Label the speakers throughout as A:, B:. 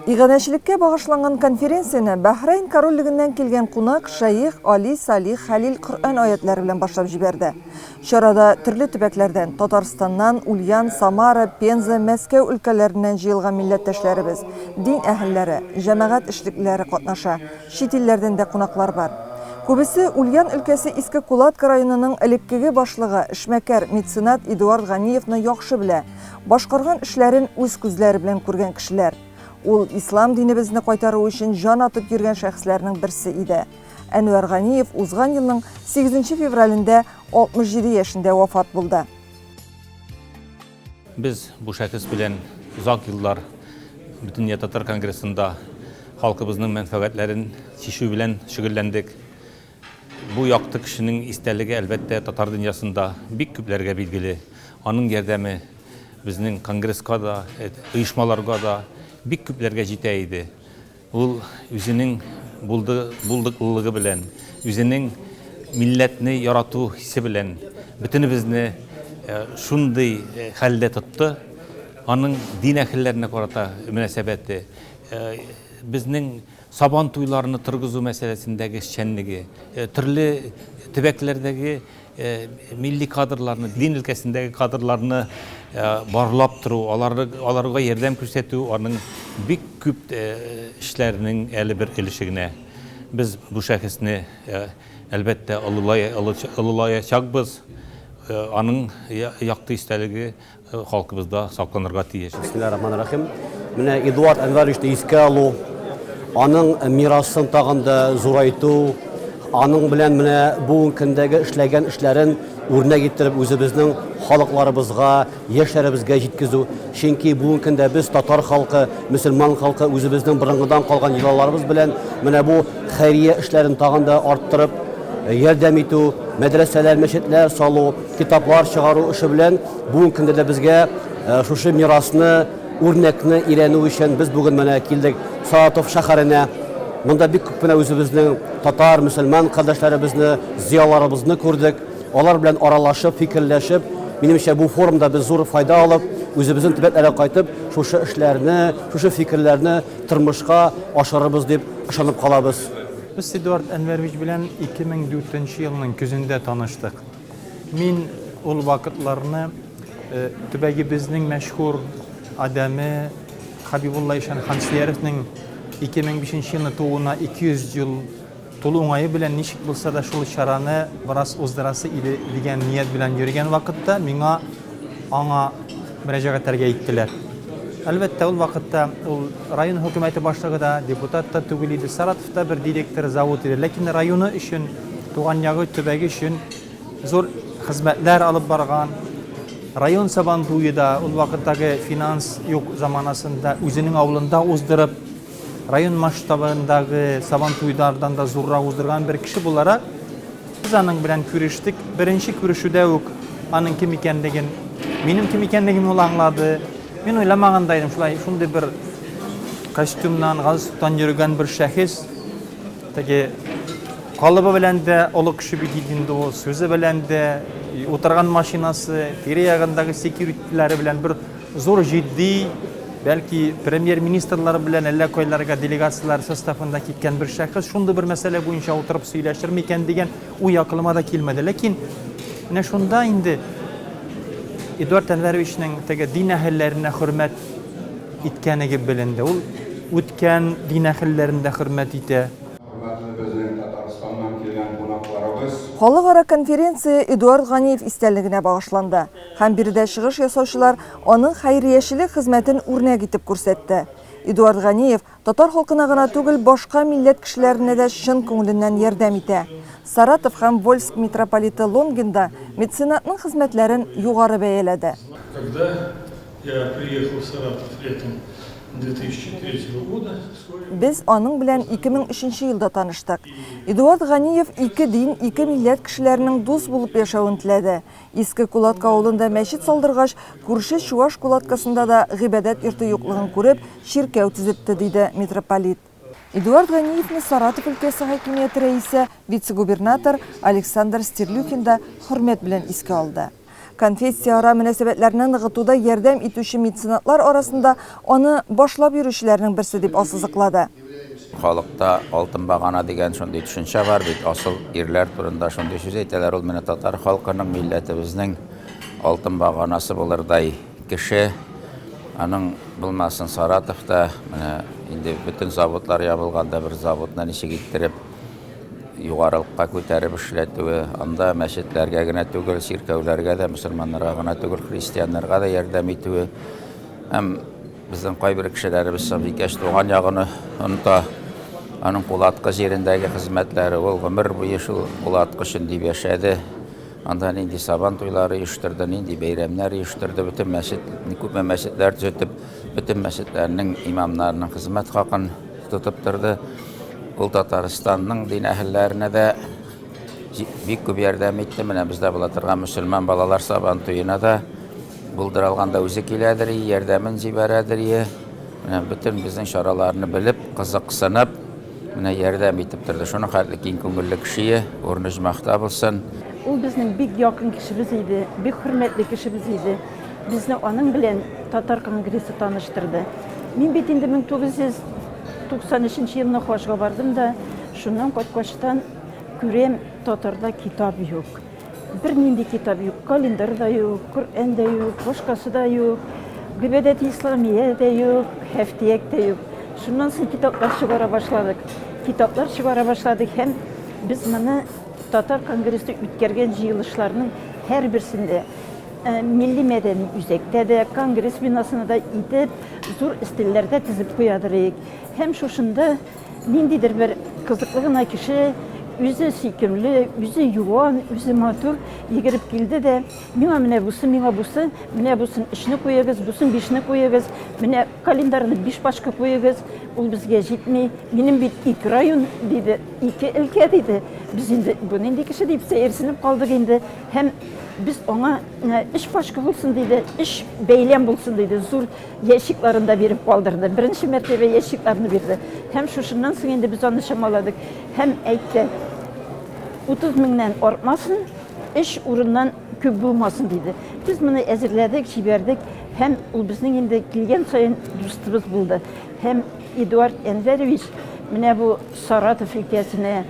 A: Иганәчелеккә багышланган конференцияне Бахрейн корольлегеннән килгән кунак шәйх Али Салих Халил Коръән аятлары белән башлап җибәрде. Чарада төрле төбәкләрдән, Татарстаннан, Ульян, Самара, Пенза, Мәскәү өлкәләреннән җыелган милләттәшләребез, дин әһелләре, җәмәгать эшлеклеләре катнаша. Чит илләрдән дә кунаклар бар. Күбесе Ульян өлкәсе Иске Кулатка районының элеккеге башлыгы, эшмәкәр меценат Эдуард Ганиевны яхшы белә. Башкарган эшләрен үз күзләре белән күргән кешеләр. Ул ислам динебезне кайтару өчен жан атып йөргән шәхесләрнең берсе иде. Әнвәр Ганиев узган елның 8 февралендә 67 яшендә вафат булды.
B: Без бу шәхес белән узак еллар Бөтен Татар конгрессында халкыбызның мәнфәгатьләрен чишү белән шөгыльләндек. Бу якты кешенең истәлеге әлбәттә татар дөньясында бик күпләргә билгеле. Аның ярдәме безнең конгресска да, оешмаларга да бик күпләргә җитә иде. Ул үзенең булдыклылыгы белән, үзенең милләтне ярату хисе белән бөтенебезне шундый хәлдә тотты. Аның дин әһелләренә карата мөнәсәбәте, безнең сабан туйларını тыргызу мәсьәләсендәге эшчәнлеге, төрле төбәкләрдәге милли кадрларны, дин өлкәсендәге кадрларны барлап тору, аларга ярдәм күрсәтү аның бик күп эшләренең әле бер өлеше. Без бу шәхесне әлбәттә олылаячакбыз. Аның якты истәлеге халкыбызда сакланырга тиеш.
C: Бисмиллахир-рахманир-рахим. Менә Эдуард Әнвәровичне искә алу, аның мирасын тагында зурайту, аның белән менә бу көндәге эшләгән эшләрен үрнәк иттереп үзебезнең халыкларыбызга, яшьләребезгә җиткезү. Чөнки бу көндә без татар халкы, мөселман халкы үзебезнең борынгыдан калган йолаларыбыз белән менә бу хәйрия эшләрен тагында арттырып, ярдәм итү, мәдрәсәләр, мәчетләр салу, китаплар чыгару эше белән бу көндә дә безгә шушы мирасны, үрнәкне өйрәнү өчен без бүген менә килдек Саратов шәһәренә. Монда бик күп үзебезнең татар, мөселман кардәшләребезне, зияларыбызны күрдек. Алар белән аралашып, фикерләшеп, минемчә бу форумда без зур файда алып, үзебезнең төбәкләргә кайтып, шушы эшләрне, шушы фикерләрне тормышка ашырыбыз дип ышанып калабыз.
D: Biz Эдуард Әнвәрович белән 2004 елның көзендә таныштык. Мин ул вакытларны төбәгебезнең мәшһүр адәме Хабибулла Ишан Хансияровның 2005 елны тууына 200 ел тулу уңайы белән ничек булса да шул чараны бераз уздырасы иде дигән ният белән йөргән вакытта миңа аңа мөрәҗәгатьләргә иттеләр. Әлбәттә, ул вакытта ул район хөкүмәте башлыгы да, депутат та түгел иде, Саратовта бер директор завод иде. Ләкин районы өчен, туган ягы төбәге өчен зур хезмәтләр алып барган. Район сабан туйда ул вакыттагы финанс юк заманасында үзенең авылында уздырып, район масштабындагы сабан туйдардан да зуррак уздырган бер кеше буларак, без аның белән күрештек. Беренче күрешүдә үк аның кем икәнлеген, минем кем икәнлегемне ул аңлады. Мен ойламагандайым, шундай бер костюмнан, галстуктан йөргән бер шәхес, теге калыбы белән дә олы кеше бит инде ул, сүзе белән дә, утырган машинасы, тирә-ягындагы секьюритиләре белән бер зур җитди, бәлки премьер-министрлары белән әллә кайларга делегациялар составында киткән бер шәхес, шундай бер мәсьәлә буенча утырып сөйләшер микән дигән уй акылыма да килмәде. Ләкин менә шунда инде Эдуард Әнвәровичнең теге дин әһелләренә хөрмәт иткәнеге беленде. Ул үткән дин әһелләрен дә хөрмәт итә.
A: Халыкара конференция Эдуард Ганиев истәлегенә багышланды. Һәм биредә чыгыш ясаучылар аның хәйриячелек хезмәтен үрнәк итеп күрсәтте. Эдуард Ганиев татар халкына гына түгел, башка милләт кешеләренә дә чын күңеленнән ярдәм итә. Саратов һәм Вольск митрополиты Лонгинда меценатның хезмәтләрен югары бәяләде.
E: Когда я приехал в Саратов летом 2003 года,
A: Без аның белән 2003 елда таныштык. Эдуард Ганиев ике дин, ике милләт кешеләренең дус булып яшәвен теләде. Иске Кулатка авылында мәчет салдыргач, күрше Чуваш Кулаткасында да гыйбадәт йорты юклыгын күреп, чиркәү төзетте, диде митрополит. Эдуард Ганиевны Саратов өлкәсе хакимияте рәисе, вице-губернатор Александр Стерлюхин да хөрмәт белән искә алды. Конфессия-ара мөнәсәбәтләрне ныгытуда ярдәм итүче меценатлар арасында аны башлап йөрүчеләрнең берсе дип ассызыклады.
F: Халыкта алтын багана дигән шундый төшенчә бар бит. Асыл ирләр турында шундый сүз әйтәләр. Ул менә татар халкының, милләтебезнең алтын баганасы булырдай кеше. Аның булмасын Саратовта менә инде бөтен заводлар ябылганда бер заводны ничек иттереп югарылыкка күтәреп эшләтүе, анда мәчетләргә генә түгел, сиркәүләргә дә, мөселманнарга гына түгел, христианнарга да ярдәм итүе. Һәм безнең кайбер кешеләребез Сабикәш туган ягыны оныта. Аның Кулатка җирендәге хезмәтләре, ул гомер буе шул Кулатка өчен дип яшәде. Анда нинди сабан туйлары оештырды, нинди бәйрәмнәр оештырды, бөтен мәчет, күпме мәчетләр төзетеп, бөтен мәчетләрнең имамнарының хезмәт хакын тотып торды. Ул Татарстанның дин әһелләренә дә бик күп ярдәм итте. Менә бездә була торган мөселман балалар сабан туена да булдырылганда үзе киләдер, ярдәмен җибәрәдер. Менә бөтен безнең чараларны белеп, кызыксынып, менә ярдәм итеп торды. Шуның хәтле киң күңелле кеше, урыны җмахта булсын.
G: Ул безнең бик якын кешебез иде, бик хөрмәтле кешебез иде. Безне аның белән Татар конгрессы таныштырды. Мин бит инде 1993 елны хажга бардым да, шуннан кайткачтан күрәм, татарда китап юк. Бер нинди китап юк, календар да юк, Коръән да юк, башкасы да юк, Гыйбадәт исламия да юк, Һәфтияк да юк. Шуннан соң китаплар чыгара башладык. Китаплар чыгара башладык һәм без моны Татар конгрессы үткәргән җыелышларның һәр берсендә милли мәдәни үзәктә дә, конгресс бинасында да итеп, зур өстәлләрдә тезеп куядырык. Һәм шушында ниндидер бер кызыклы гына кеше, үзе сөйкемле, үзе юан, үзе матур йөгереп килде дә, миңа менә бусы, менә бусын эшне куегыз, бусын бишне куегыз, менә календарны 5 пачка куегыз, ул безгә җитми, минем бит 2 район диде, 2 өлкә диде. Без инде бу нинди кеше дип сәерсенеп калдык инде. Һәм biz ona 3 пачка булсын диде, 3 бәйләм булсын диде, зур ящикларында биреп калдырды. Беренче мәртәбә ящикларны бирде. Һәм шушыннан соң инде без аны шамаладык. Һәм әйтте, 30 меңнән артмасын, 3 урыннан күп булмасын диде. Без моны әзерләдек, җибәрдек, һәм ул безнең инде килгән саен дустыбыз булды. Һәм Эдуард Энверович менә бу Саратов өлкәсенә,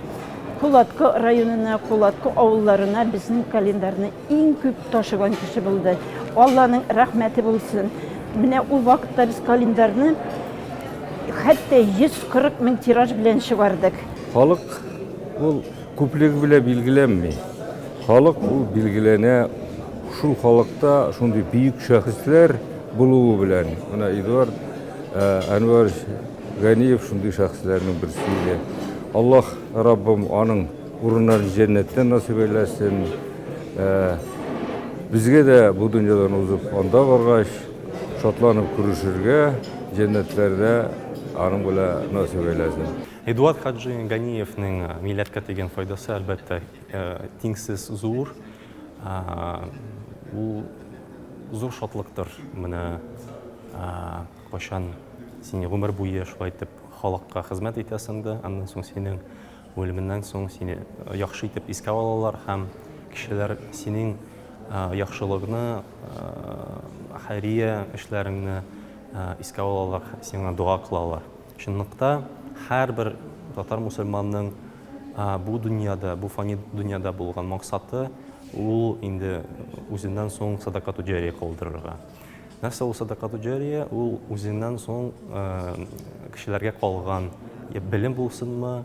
G: Кулатка районына, Кулатка авылларына безнең календарны иң күп ташыган кеше булды. Алланың рәхмәте булсын. Менә ул вакытта без календарны хәтта 140 мең тираж белән чыгардык.
H: Халык ул күплеге белән билгеләнми. Халык ул билгеләнә шул халыкта шундый бийек шәхесләр булуы белән. Менә Эдуард Әнвәр Ганиев шундый шәхесләрнең берсе иде. Аллаһ Раббым аның урынын җәннәттән насыйп әйләсен. Безгә дә бу дөньядан узып, анда баргач шатланып күрешергә, җәннәтләрдә аның белән насыйп әйләсен.
I: Эдуард Хаджи Ганиевның милләткә тигән файдасы әлбәттә тиңсез зур. Ул зур шатлыктыр. Менә кашан син гомер буе шулай итеп халыкка хезмәт итәсең дә, аннан соң синең үлеменнән соң сине яхшы итеп искә алалар һәм кешеләр синең яхшылыгны, хәйрия эшләреңне искә алалар, сиңа дуа кылалар. Чынлыкта һәрбер татар мусульманның бу дөньяда, бу фани дөньяда булган максаты ул инде үзеннән соң садакату җария кылдырырга. Нәрсә ул садакату җария? Ул үзеннән соң кешеләргә калган белем булсынмы,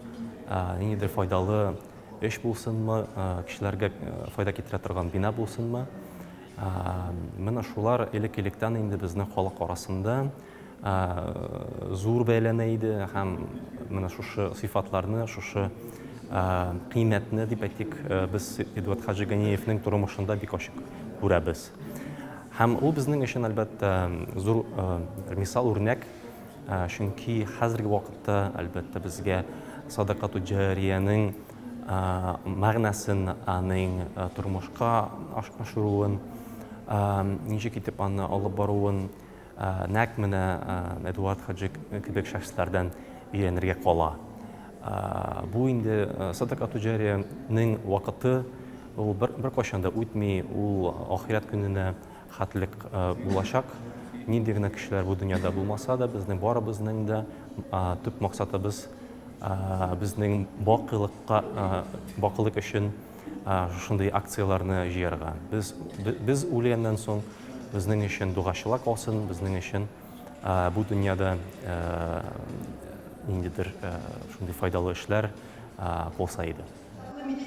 I: ниндидер файдалы эш булсынмы, кешеләргә файда китерә торган бина булсынмы. Менә шулар элек-электән инде безнең халык арасында зур бәйләнә иде һәм менә шушы сыйфатларны, шушы кыйммәтне дип әйтик, без Эдуард Хаджи Ганиевның тормышында бик ачык күрәбез. Һәм ул безнең өчен әлбәттә зур мисал үрнәк, чөнки хәзерге вакытта әлбәттә безгә садакату җарияның мәгънәсен, аның тормышка ашыруын, ничек итеп аны алып баруын нәкъ менә Эдуард Хаджи кебек шәхесләрдән өйрәнергә кала. Бу инде садакату җарияның вакыты ул бер кайчан да үтми, ул ахират көненә хәтлек булачак. Нинди генә кешеләр бу дөньяда булмаса да, безнең барыбызның да төп максатыбыз безнең бакылык өчен шундый акцияларны җыярга. Без үлгәннән соң безнең өчен дугачылык алсын, безнең өчен бу дөньяда ниндидер шундый файдалы эшләр булса иде.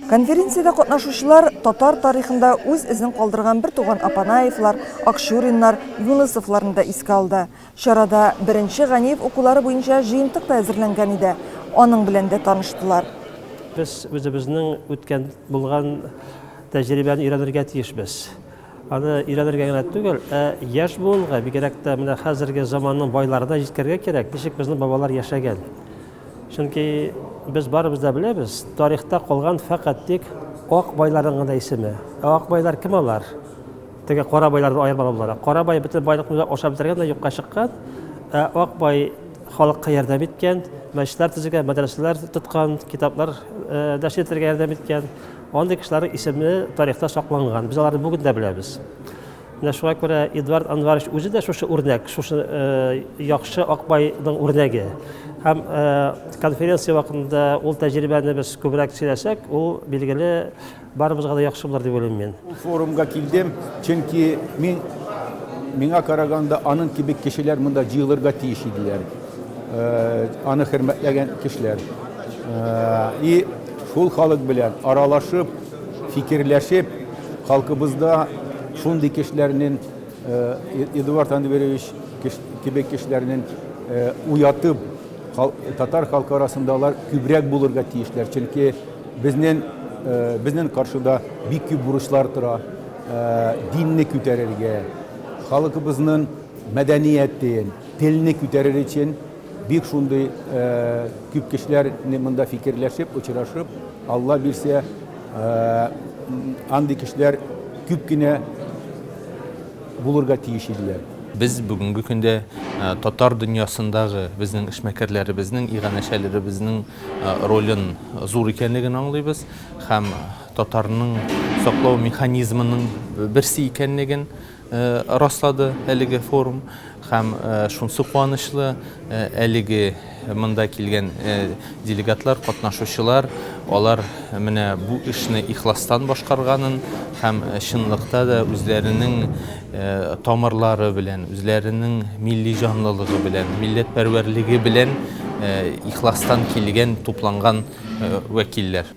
A: Конференцияда катнашучылар татар тарихында үз изен калдырган бер туган Апанаевлар, Акшуриннар, Юнысовларны да искә алды. Чарада беренче Ганиев укулары буенча җыентык та әзерләнгән иде. Аның белән дә таныштылар.
J: Без үзебезнең үткән булган тәҗрибәне өйрәнергә тиешбез. Аны өйрәнергә генә түгел, яшь буынга бигрәк тә менә хәзерге заманның байларына җиткәргә кирәк, ничек безнең бабалар яшәгән. Чөнки без барыбыз да беләбез, тарихта калган фақат тик ак байларның гына исеме. Ак байлар кем алар? Теге кара байлардан аермалы буларак. Кара бай бөтен байлыкны ашап бетергән дә юкка чыккан. Ак бай халыкка ярдәм иткән, мәчетләр төзегән, мәдрәсәләр тоткан, китаплар нәшр итәргә ярдәм иткән. Андый кешеләрнең исеме тарихта сакланган. Без аларны бүген дә беләбез. Менә шуңа күрә Эдуард Анварович үзе дә шушы үрнәк, шушы яхшы ак байның үрнәге. Һәм конференция вакытында ул тәҗрибәне без күбрәк сөйләсәк, ул билгеле барыбызга да яхшы булыр дип уйлыйм мин.
K: Форумга килдем, чөнки миңа караганда аның кебек кешеләр монда җыелырга тиеш иделәр. Аны хөрмәтләгән кешеләр. И шул халык белән аралашып, фикерләшеп, халкыбызда шундый кешеләрнең Эдуард Анварович кебек кешеләрнең уятып, татар халкы арасында алар күбрәк булырга тиешләр. Чөнки безнең каршыда бик күп бурычлар тора. Динне күтәрергә, халкыбызның мәдәниятен, телне күтәрер өчен бик шундый күп кешеләр монда фикерләшеп, очрашып, Алла бирсә, андый кешеләр күп кенә булырга тиеш иделәр.
B: Biz бүгенге көндә татар дөньясындагы безнең эшмәкәрләребезнең, иганәчәләребезнең ролен зур икәнлеген аңлыйбыз һәм татарның саклау механизмының берсе икәнлеген раслады әлеге форум һәм шунсы куанычлы әлеге монда килгән делегатлар, катнашучылар, алар менә бу эшне ихластан башкарганын һәм чынлыкта да үзләренең тамырлары белән, үзләренең милли җанлылыгы белән, милләтпәрвәрлеге белән ихластан килгән, тупланган вәкилләр.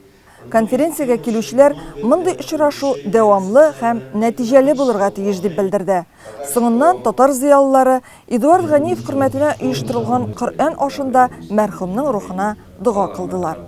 A: Конференциягә килүчеләр мондый очрашу дәвамлы һәм нәтиҗәле булырга тиеш дип белдерде. Соңыннан татар зыялылары Эдуард Ганиев хөрмәтенә оештырылган Коръән ашында мәрхүмнең рухына дуга кылдылар.